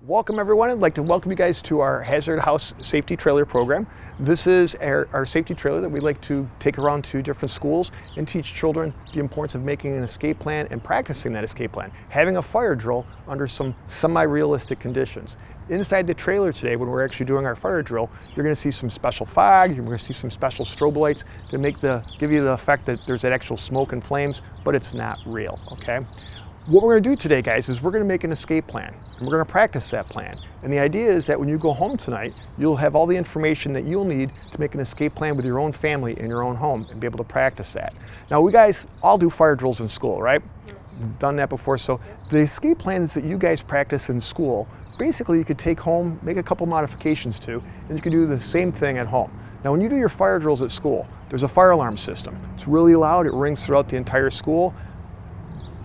Welcome everyone. I'd like to welcome you guys to our Hazard House Safety Trailer program. This is our safety trailer that we like to take around to different schools and teach children the importance of making an escape plan and practicing that escape plan, having a fire drill under some semi-realistic conditions. Inside the trailer today, when we're actually doing our fire drill, you're going to see some special fog, you're going to see some special strobe lights to give you the effect that there's that actual smoke and flames, but it's not real, okay? What we're going to do today, guys, is we're going to make an escape plan, and we're going to practice that plan. And the idea is that when you go home tonight, you'll have all the information that you'll need to make an escape plan with your own family in your own home and be able to practice that. Now, we guys all do fire drills in school, right? Yes. We've done that before. So the escape plans that you guys practice in school, basically you could take home, make a couple modifications to, and you can do the same thing at home. Now, when you do your fire drills at school, there's a fire alarm system. It's really loud. It rings throughout the entire school.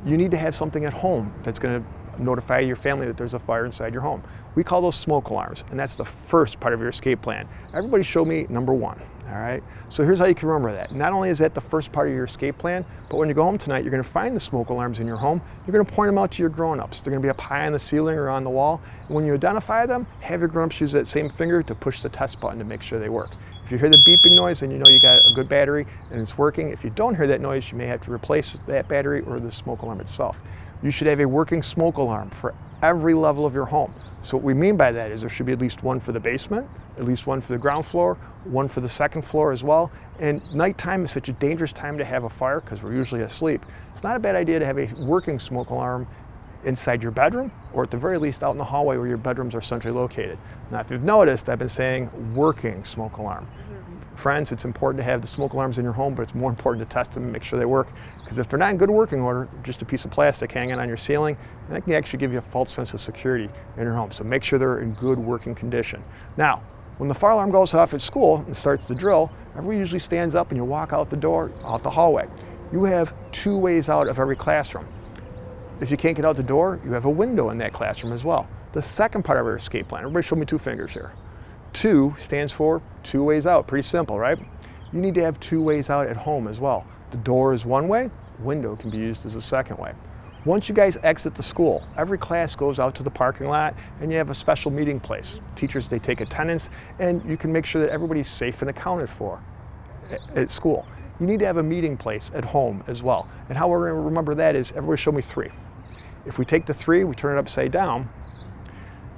You need to have something at home that's going to notify your family that there's a fire inside your home. We call those smoke alarms, and that's the first part of your escape plan. Everybody show me number one, all right? So here's how you can remember that. Not only is that the first part of your escape plan, but when you go home tonight, you're going to find the smoke alarms in your home. You're going to point them out to your grown-ups. They're going to be up high on the ceiling or on the wall. And when you identify them, have your grown-ups use that same finger to push the test button to make sure they work. If you hear the beeping noise, then you know you got a good battery and it's working. If you don't hear that noise, you may have to replace that battery or the smoke alarm itself. You should have a working smoke alarm for every level of your home. So what we mean by that is there should be at least one for the basement, at least one for the ground floor, one for the second floor as well. And nighttime is such a dangerous time to have a fire because we're usually asleep. It's not a bad idea to have a working smoke alarm inside your bedroom, or at the very least out in the hallway where your bedrooms are centrally located. Now, if you've noticed, I've been saying working smoke alarm. Friends, it's important to have the smoke alarms in your home, but it's more important to test them and make sure they work, because if they're not in good working order, just a piece of plastic hanging on your ceiling, that can actually give you a false sense of security in your home. So make sure they're in good working condition. Now, when the fire alarm goes off at school and starts the drill, everybody usually stands up and you walk out the door, out the hallway. You have two ways out of every classroom. If you can't get out the door, you have a window in that classroom as well. The second part of our escape plan, everybody show me two fingers here. Two stands for two ways out, pretty simple, right? You need to have two ways out at home as well. The door is one way, window can be used as a second way. Once you guys exit the school, every class goes out to the parking lot and you have a special meeting place. Teachers, they take attendance and you can make sure that everybody's safe and accounted for at school. You need to have a meeting place at home as well. And how we're going to remember that is, everybody show me three. If we take the three, we turn it upside down,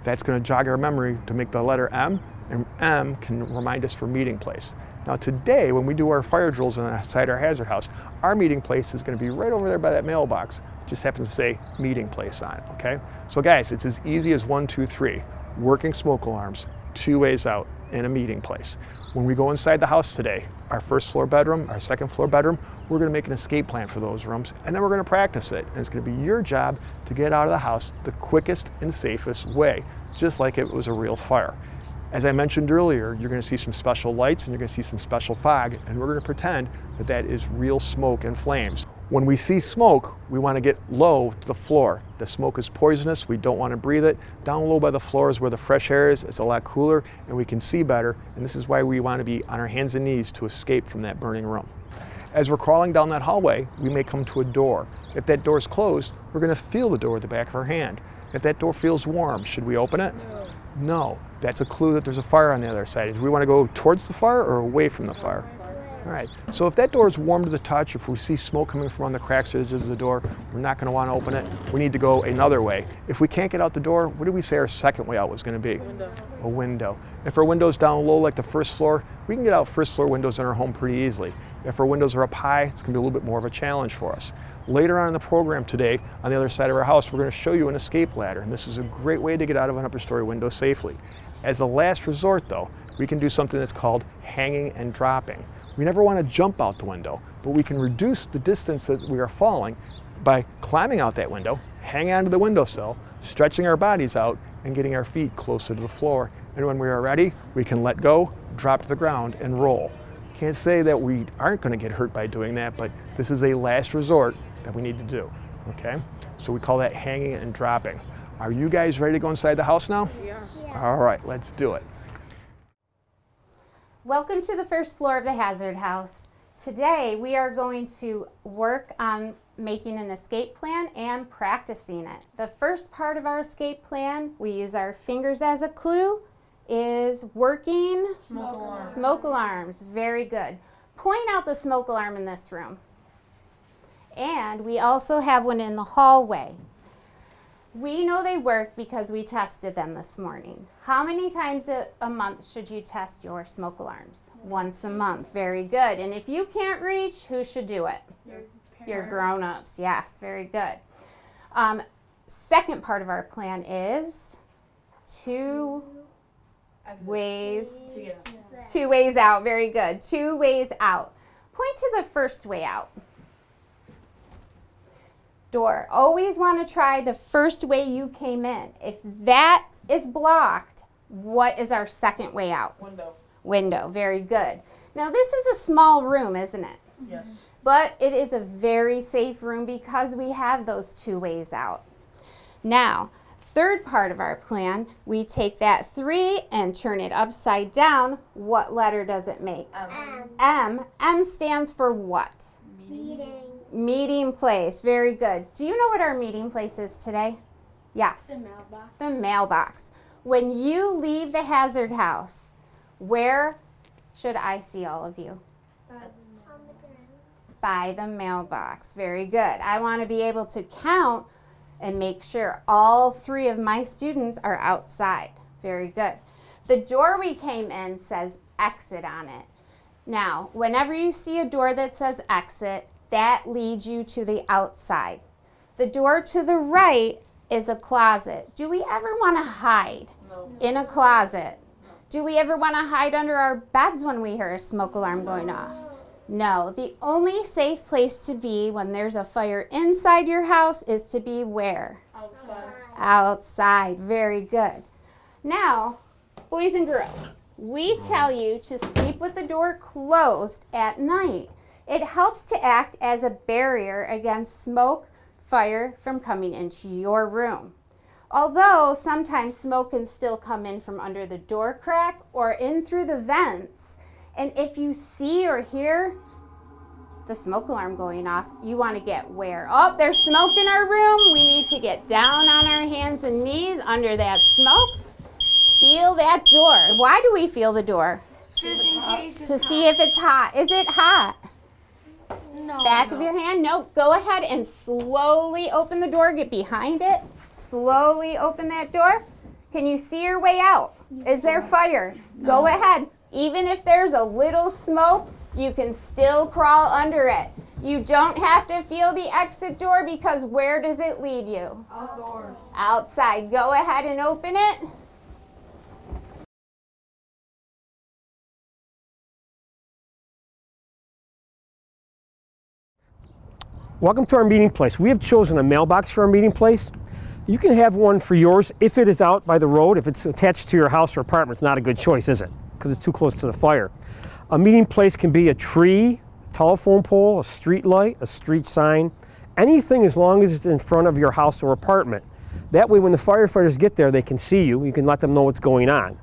that's going to jog our memory to make the letter M, and M can remind us for meeting place. Now today, when we do our fire drills inside our hazard house, our meeting place is going to be right over there by that mailbox. It just happens to say meeting place on it, okay? So guys, it's as easy as 1, 2, 3. Working smoke alarms, two ways out, in a meeting place. When we go inside the house today, our first floor bedroom, our second floor bedroom, we're going to make an escape plan for those rooms, and then we're going to practice it. And it's going to be your job to get out of the house the quickest and safest way, just like it was a real fire. As I mentioned earlier, you're going to see some special lights and you're going to see some special fog, and we're going to pretend that that is real smoke and flames. When we see smoke, we want to get low to the floor. The smoke is poisonous, we don't want to breathe it. Down low by the floor is where the fresh air is, it's a lot cooler and we can see better, and this is why we want to be on our hands and knees to escape from that burning room. As we're crawling down that hallway, we may come to a door. If that door is closed, we're going to feel the door with the back of our hand. If that door feels warm, should we open it? No. No. That's a clue that there's a fire on the other side. Do we want to go towards the fire or away from the fire? All right, so if that door is warm to the touch, if we see smoke coming from on the cracks or edges of the door, we're not going to want to open it. We need to go another way. If we can't get out the door, what did we say our second way out was going to be? Window. A window. If our window's down low like the first floor, we can get out first floor windows in our home pretty easily. If our windows are up high, it's going to be a little bit more of a challenge for us. Later on in the program today, on the other side of our house, we're going to show you an escape ladder, and this is a great way to get out of an upper story window safely. As a last resort though, we can do something that's called hanging and dropping. We never want to jump out the window, but we can reduce the distance that we are falling by climbing out that window, hanging onto the windowsill, stretching our bodies out, and getting our feet closer to the floor. And when we are ready, we can let go, drop to the ground, and roll. Can't say that we aren't going to get hurt by doing that, but this is a last resort that we need to do, okay? So we call that hanging and dropping. Are you guys ready to go inside the house now? Yeah. All right, let's do it. Welcome to the first floor of the Hazard House. Today we are going to work on making an escape plan and practicing it. The first part of our escape plan, we use our fingers as a clue, is working smoke alarms. Very good. Point out the smoke alarm in this room. And we also have one in the hallway. We know they work because we tested them this morning. How many times a month should you test your smoke alarms? Once a month. Very good. And if you can't reach, who should do it? Your grown-ups. Yes, very good. Second part of our plan is two ways out. Very good. 2 ways out. Point to the first way out. Door. Always want to try the first way you came in. If that is blocked, what is our second way out? Window. Very good. Now this is a small room, isn't it? Yes. But it is a very safe room because we have those 2 ways out. Now, third part of our plan, we take that 3 and turn it upside down. What letter does it make? M. M stands for what? Meeting place. Very good. Do you know what our meeting place is today? Yes. The mailbox. The mailbox. When you leave the Hazard House, where should I see all of you? On the ground. By the mailbox. Very good. I want to be able to count and make sure all 3 of my students are outside. Very good. The door we came in says exit on it. Now, whenever you see a door that says exit, that leads you to the outside. The door to the right is a closet. Do we ever want to hide in a closet? Do we ever want to hide under our beds when we hear a smoke alarm going off? No. The only safe place to be when there's a fire inside your house is to be where? Outside. Very good. Now, boys and girls, we tell you to sleep with the door closed at night. It helps to act as a barrier against smoke, fire from coming into your room. Although sometimes smoke can still come in from under the door crack or in through the vents, and if you see or hear the smoke alarm going off, you want to get where? Oh, there's smoke in our room. We need to get down on our hands and knees under that smoke. Feel that door. Why do we feel the door? To see if it's hot. Is it hot? No. Back of your hand? No. Go ahead and slowly open the door. Get behind it. Slowly open that door. Can you see your way out? Is there fire? Go ahead. Even if there's a little smoke, you can still crawl under it. You don't have to feel the exit door because where does it lead you? Outdoors. Outside. Go ahead and open it. Welcome to our meeting place. We have chosen a mailbox for our meeting place. You can have one for yours if it is out by the road. If it's attached to your house or apartment, it's not a good choice, is it? Because it's too close to the fire. A meeting place can be a tree, telephone pole, a street light, a street sign, anything as long as it's in front of your house or apartment. That way when the firefighters get there, they can see you. You can let them know what's going on.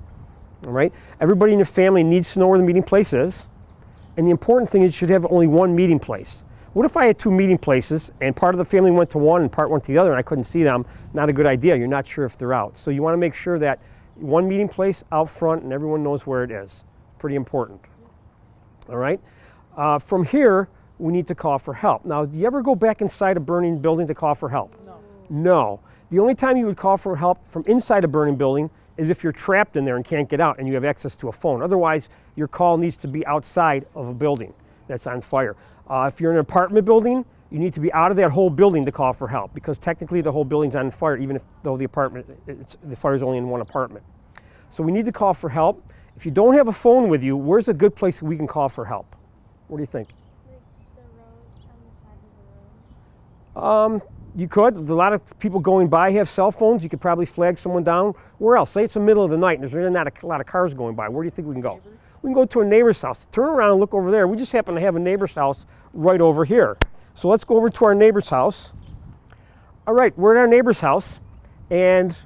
All right? Everybody in your family needs to know where the meeting place is. And the important thing is you should have only one meeting place. What if I had 2 meeting places and part of the family went to one and part went to the other and I couldn't see them? Not a good idea. You're not sure if they're out. So you want to make sure that one meeting place out front and everyone knows where it is. Pretty important. All right? From here, we need to call for help. Now, do you ever go back inside a burning building to call for help? No. The only time you would call for help from inside a burning building is if you're trapped in there and can't get out and you have access to a phone. Otherwise, your call needs to be outside of a building that's on fire. If you're in an apartment building, you need to be out of that whole building to call for help because technically the whole building's on fire, even though the fire's only in one apartment. So we need to call for help. If you don't have a phone with you, where's a good place we can call for help? What do you think? Like the road on the side of the roads. You could. A lot of people going by have cell phones. You could probably flag someone down. Where else? Say it's the middle of the night and there's really not a lot of cars going by. Where do you think we can go? We can go to a neighbor's house. Turn around and look over there. We just happen to have a neighbor's house right over here. So let's go over to our neighbor's house. All right, we're at our neighbor's house and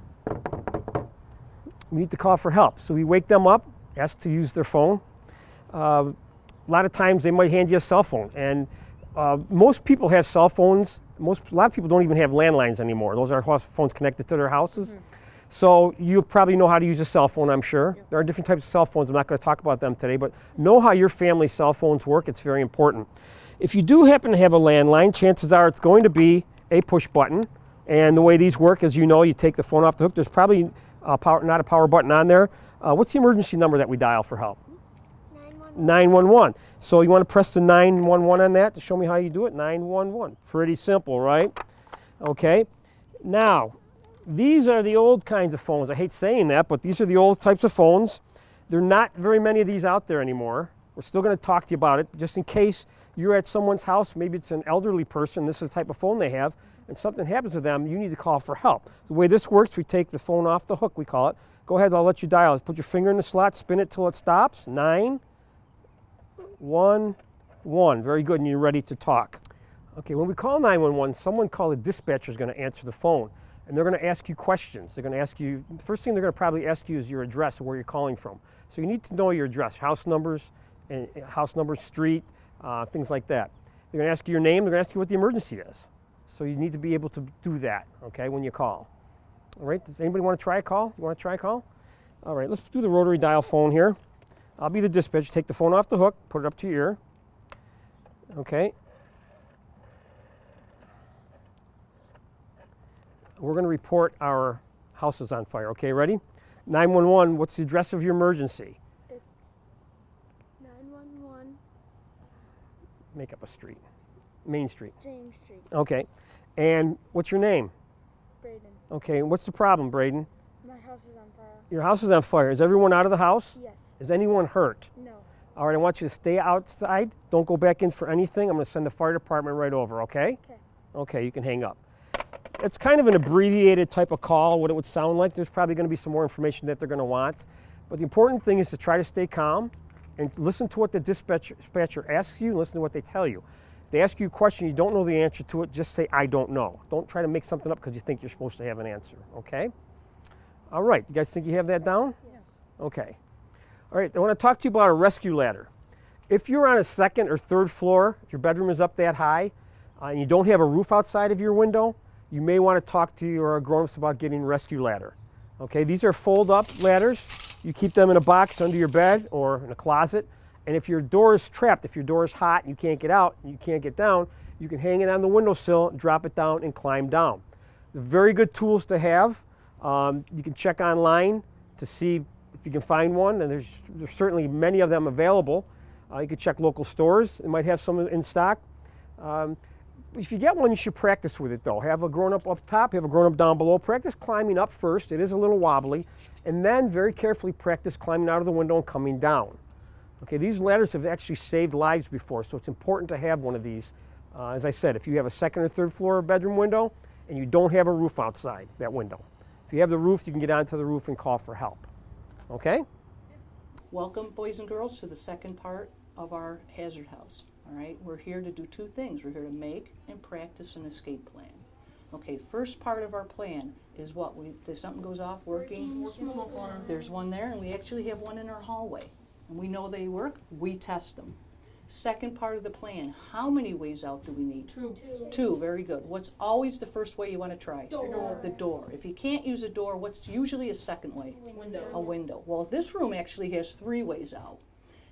we need to call for help. So we wake them up, ask to use their phone. A lot of times they might hand you a cell phone and Most people have cell phones. A lot of people don't even have landlines anymore. Those are phones connected to their houses. So you probably know how to use a cell phone, I'm sure. There are different types of cell phones. I'm not going to talk about them today, but know how your family's cell phones work. It's very important. If you do happen to have a landline, chances are it's going to be a push button. And the way these work, as you know, you take the phone off the hook. There's probably not a power button on there. What's the emergency number that we dial for help? 911. So you want to press the 911 on that to show me how you do it? 911. Pretty simple, right? Okay. Now, these are the old kinds of phones. I hate saying that, but these are the old types of phones. There are not very many of these out there anymore. We're still going to talk to you about it, just in case you're at someone's house, maybe it's an elderly person, this is the type of phone they have, and something happens to them, you need to call for help. The way this works, we take the phone off the hook, we call it. Go ahead, I'll let you dial it. Put your finger in the slot, spin it till it stops. 911. Very good, and you're ready to talk. Okay, when we call 911, someone called a dispatcher is going to answer the phone, and they're going to ask you questions. They're going to ask you, the first thing they're going to probably ask you is your address or where you're calling from. So you need to know your address, house numbers, street, things like that. They're going to ask you your name, they're going to ask you what the emergency is. So you need to be able to do that, okay, when you call. All right, does anybody want to try a call? You want to try a call? All right, let's do the rotary dial phone here. I'll be the dispatcher. Take the phone off the hook, put it up to your ear. Okay. We're going to report our house is on fire. Okay, ready? 911, what's the address of your emergency? It's 911 Make up a street. Main Street. James Street, Okay. And what's your name? Braden. Okay, what's the problem, Braden? My house is on fire. Your house is on fire. Is everyone out of the house? Yes. Is anyone hurt? No. All right, I want you to stay outside. Don't go back in for anything. I'm going to send the fire department right over, okay? Okay. Okay, you can hang up. It's kind of an abbreviated type of call, what it would sound like. There's probably going to be some more information that they're going to want. But the important thing is to try to stay calm and listen to what the dispatcher asks you and listen to what they tell you. If they ask you a question, you don't know the answer to it, just say, I don't know. Don't try to make something up because you think you're supposed to have an answer, okay? All right, you guys think you have that down? Yes. Okay. All right, I want to talk to you about a rescue ladder. If you're on a second or third floor, if your bedroom is up that high, and you don't have a roof outside of your window, you may want to talk to your grown-ups about getting a rescue ladder. Okay, these are fold-up ladders. You keep them in a box under your bed or in a closet. And if your door is trapped, if your door is hot and you can't get out and you can't get down, you can hang it on the windowsill, drop it down, and climb down. They're very good tools to have. You can check online to see if you can find one, and there's certainly many of them available. You can check local stores. They might have some in stock. If you get one, you should practice with it, though. Have a grown-up up top, have a grown-up down below. Practice climbing up first. It is a little wobbly. And then very carefully practice climbing out of the window and coming down. Okay, these ladders have actually saved lives before, so it's important to have one of these. As I said, if you have a second or third floor bedroom window and you don't have a roof outside that window. If you have the roof, you can get onto the roof and call for help. Okay? Welcome, boys and girls, to the second part of our hazard house. All right, we're here to do two things. We're here to make and practice an escape plan. Okay, first part of our plan is what? If something goes off, working smoke alarm. There's one there, and we actually have one in our hallway. And we know they work, we test them. Second part of the plan, how many ways out do we need? Two. Two, very good. What's always the first way you want to try? Door. The door. If you can't use a door, what's usually a second way? Window. A window. Well, this room actually has 3 ways out.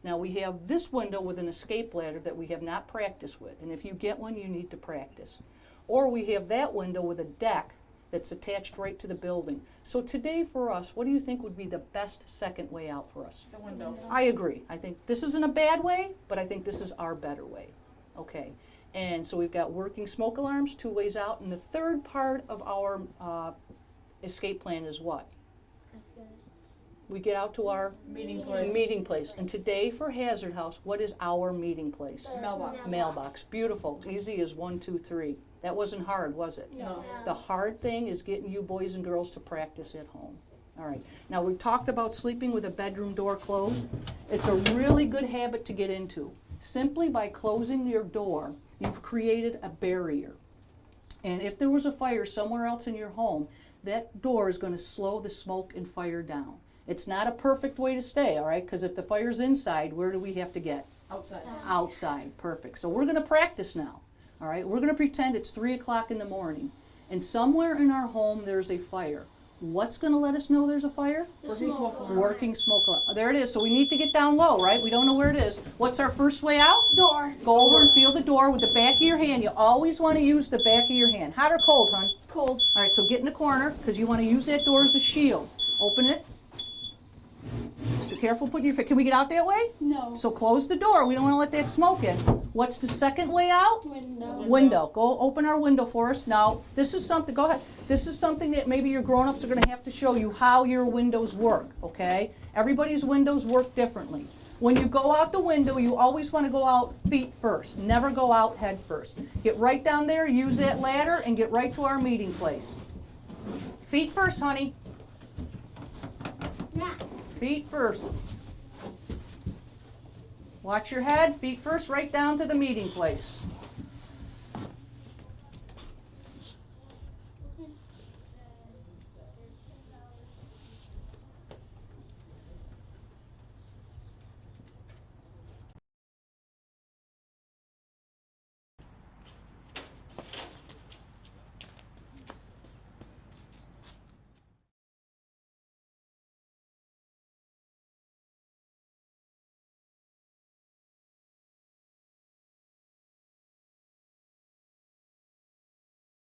Now we have this window with an escape ladder that we have not practiced with, and if you get one, you need to practice. Or we have that window with a deck that's attached right to the building. So today for us, what do you think would be the best second way out for us? The window. I agree. I think this isn't a bad way, but I think this is our better way. Okay. And so we've got working smoke alarms, 2 ways out, and the third part of our escape plan is what? We get out to our Meeting place. meeting place. And today for Hazard House, what is our meeting place? Mailbox. Mailbox. Beautiful. Easy as 1, 2, 3. That wasn't hard, was it? No. The hard thing is getting you boys and girls to practice at home. All right. Now we talked about sleeping with a bedroom door closed. It's a really good habit to get into. Simply by closing your door, you've created a barrier. And if there was a fire somewhere else in your home, that door is going to slow the smoke and fire down. It's not a perfect way to stay, all right? Because if the fire's inside, where do we have to get? Outside, perfect. So we're going to practice now. All right, we're going to pretend it's 3 o'clock in the morning, and somewhere in our home there's a fire. What's going to let us know there's a fire? Working smoke alarm. There it is. So we need to get down low, right? We don't know where it is. What's our first way out? Door. Go over and feel the door with the back of your hand. You always want to use the back of your hand. Hot or cold, hon? Cold. All right, so get in the corner because you want to use that door as a shield. Open it. Be careful putting your foot. Can we get out that way? No. So close the door. We don't want to let that smoke in. What's the second way out? Window. Window. Go open our window for us. Now, this is something, go ahead. This is something that maybe your grown-ups are going to have to show you how your windows work, okay? Everybody's windows work differently. When you go out the window, you always want to go out feet first. Never go out head first. Get right down there, use that ladder, and get right to our meeting place. Feet first, honey. Yeah. Feet first. Watch your head, feet first, right down to the meeting place.